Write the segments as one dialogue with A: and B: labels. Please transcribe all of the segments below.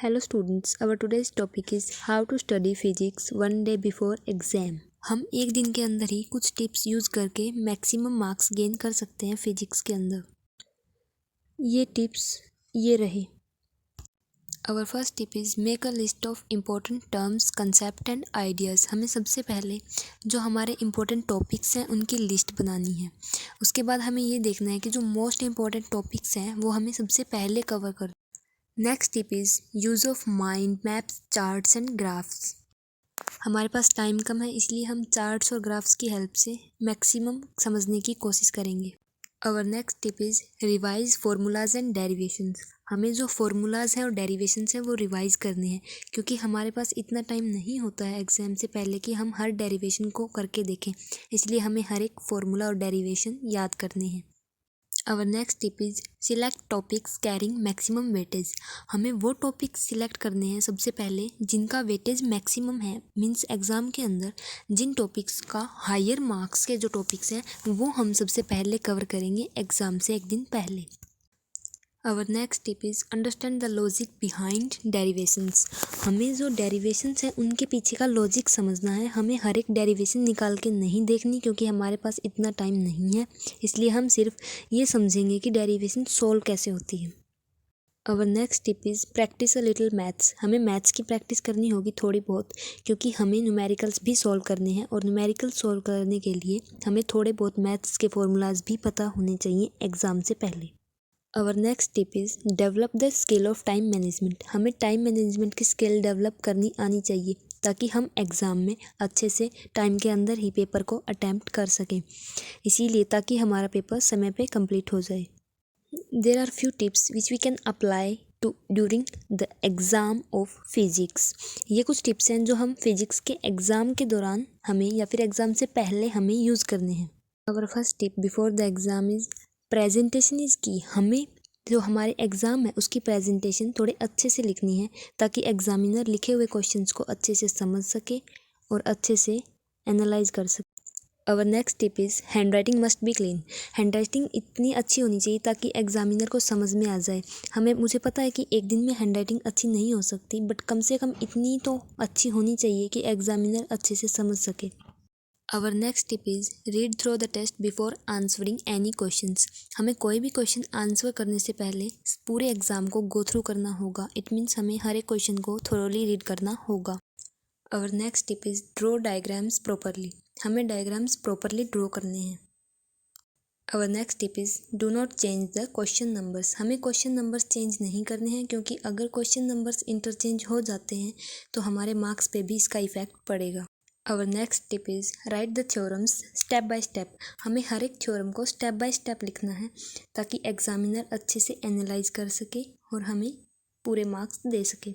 A: Hello students, our today's topic is how to study physics one day before exam। हम एक दिन के अंदर ही कुछ टिप्स यूज़ करके मैक्सिमम मार्क्स गेन कर सकते हैं फिजिक्स के अंदर। ये टिप्स ये रहे। Our first tip is make a list of important terms, concept and ideas। हमें सबसे पहले जो हमारे important टॉपिक्स हैं उनकी लिस्ट बनानी है। उसके बाद हमें ये देखना है कि जो मोस्ट इम्पॉर्टेंट टॉपिक्स हैं वो हमें सबसे पहले कवर कर। Next tip is use of mind maps, charts and graphs. हमारे पास टाइम कम है इसलिए हम चार्ट्स और ग्राफ्स की हेल्प से मैक्सिमम समझने की कोशिश करेंगे। Our next tip is revise formulas and derivations. हमें जो फार्मूलाज हैं और डेरिवेशंस हैं वो रिवाइज करने हैं, क्योंकि हमारे पास इतना टाइम नहीं होता है एग्ज़ाम से पहले कि हम हर डेरिवेशन को करके देखें, इसलिए हमें हर एक फार्मूला और डेरिवेशन याद करने हैं। Our next tip is select topics carrying maximum weightage। हमें वो टॉपिक्स सिलेक्ट करने हैं सबसे पहले जिनका वेटेज मैक्सिमम है, मीन्स एग्ज़ाम के अंदर जिन टॉपिक्स का हायर मार्क्स के जो टॉपिक्स हैं वो हम सबसे पहले कवर करेंगे एग्ज़ाम से एक दिन पहले। Our next tip is understand the logic behind derivations। हमें जो डेरिवेशंस हैं उनके पीछे का लॉजिक समझना है। हमें हर एक डेरिवेशन निकाल के नहीं देखनी, क्योंकि हमारे पास इतना टाइम नहीं है, इसलिए हम सिर्फ ये समझेंगे कि डेरिवेशन सोल्व कैसे होती है। Our next tip is practice a little maths। हमें मैथ्स की प्रैक्टिस करनी होगी थोड़ी बहुत, क्योंकि हमें न्यूमेरिकल्स भी सॉल्व करने हैं और न्यूमेरिकल सॉल्व करने के लिए हमें थोड़े बहुत मैथ्स के फॉर्मूलाज भी पता होने चाहिए एग्ज़ाम से पहले। Our next tip is develop the skill of time management. हमें टाइम मैनेजमेंट की स्किल डेवलप करनी आनी चाहिए ताकि हम एग्ज़ाम में अच्छे से टाइम के अंदर ही पेपर को अटैम्प्ट कर सकें, इसीलिए ताकि हमारा पेपर समय पे कंप्लीट हो जाए। There are few tips which we can apply to during the exam of physics. ये कुछ टिप्स हैं जो हम फिजिक्स के एग्ज़ाम के दौरान हमें या फिर एग्ज़ाम से पहले हमें यूज़ करने हैं। Our first tip before the exam is presentation is key. हमें जो हमारे एग्ज़ाम है उसकी प्रेजेंटेशन थोड़े अच्छे से लिखनी है ताकि एग्ज़ामिनर लिखे हुए क्वेश्चंस को अच्छे से समझ सके और अच्छे से एनालाइज कर सके। Our next tip is handwriting must be clean. Handwriting इतनी अच्छी होनी चाहिए ताकि एग्ज़ामिनर को समझ में आ जाए। मुझे पता है कि एक दिन में हैंड राइटिंग अच्छी नहीं हो सकती, बट कम से कम इतनी तो अच्छी होनी चाहिए कि एग्ज़ामिनर अच्छे से समझ सके। Our next tip is read through the test before answering any questions। हमें कोई भी क्वेश्चन आंसर करने से पहले पूरे एग्ज़ाम को गो थ्रू करना होगा। इट मीन्स हमें हर एक क्वेश्चन को थोरोली रीड करना होगा। Our next tip is draw diagrams properly। हमें डायग्राम्स प्रॉपरली ड्रॉ करने हैं। Our next tip is do not change the question numbers। हमें क्वेश्चन नंबर्स चेंज नहीं करने हैं, क्योंकि अगर क्वेश्चन नंबर्स इंटरचेंज हो जाते हैं तो हमारे मार्क्स पे भी इसका इफ़ेक्ट पड़ेगा। Our next tip is write the theorems step by step। हमें हर एक थ्योरम को स्टेप बाय स्टेप लिखना है ताकि एग्ज़ामिनर अच्छे से एनालाइज कर सके और हमें पूरे मार्क्स दे सके।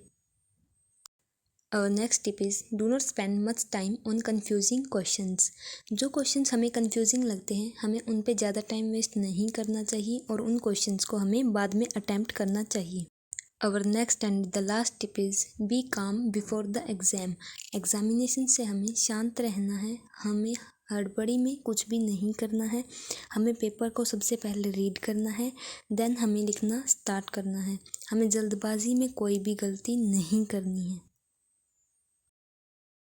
A: Our next tip is do not spend much time on confusing questions। जो क्वेश्चंस हमें कंफ्यूजिंग लगते हैं हमें उन पे ज़्यादा टाइम वेस्ट नहीं करना चाहिए और उन क्वेश्चंस को हमें बाद में अटैम्प्ट करना चाहिए। Our next and the last tip is be calm before the exam। Examination से हमें शांत रहना है, हमें हड़बड़ी में कुछ भी नहीं करना है। हमें पेपर को सबसे पहले रीड करना है, देन हमें लिखना स्टार्ट करना है। हमें जल्दबाजी में कोई भी गलती नहीं करनी है।